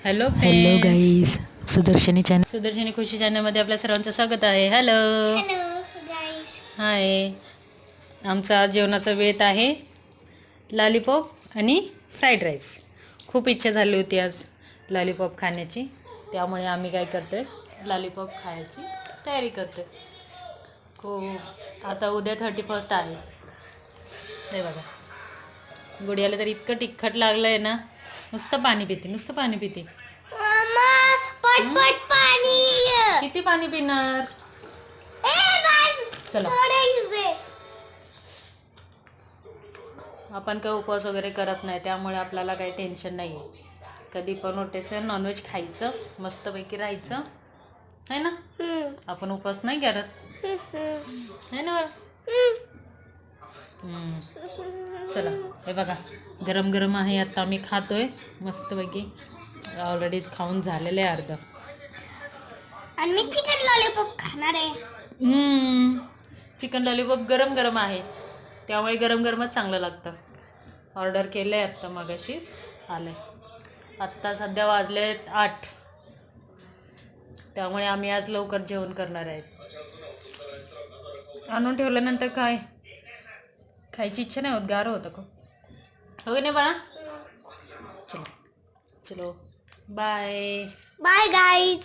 Hello hello friends, guys, Sudarshani खुशी चॅनलमध्ये आपल्या सर्वांचं स्वागत आहे. हॅलो गाईस. हाय. आमचा आज जेवणाचा वेळ आहे. लॉलीपॉप आणि फ्राईड राईस. खूप इच्छा झाली होती आज लॉलीपॉप खाण्याची, त्यामुळे आम्ही काय करतोय, लॉलीपॉप खायची तयारी करतोय. खूप आता उद्या 31 आहे. नाही बघा, गुडियाला तर इतकं तिखट लागलं आहे ना, नुसतं पाणी पिते. मम्मा, पटपट पाणी. किती पाणी पिणार? चला, आपण काही उपवास वगैरे करत नाही, त्यामुळे आपल्याला काही टेन्शन नाही आहे. कधी पण उठायचं, नॉनव्हेज खायचं, मस्तपैकी राहायचं है ना. आपण उपवास नाही करत है ना. चला, हे बघा, गरम गरम आहे. आता आम्ही खातोय मस्तपैकी. ऑलरेडी खाऊन झालेलं आहे अर्ध. आणि मी चिकन लॉलीपॉप खाणार आहे. चिकन लॉलीपॉप गरम गरम आहे, त्यामुळे गरम गरमच चांगलं लागतं. ऑर्डर केलं आहे आत्ता, मगाशीच आलं आहे. आत्ता सध्या वाजलेत 8, त्यामुळे आम्ही आज लवकर जेवण करणार आहेत. आणून ठेवल्यानंतर काय खायची इच्छा नाही होत, गार होतं खूप. हो नाही बाळा. चलो चलो, बाय बाय गाईज.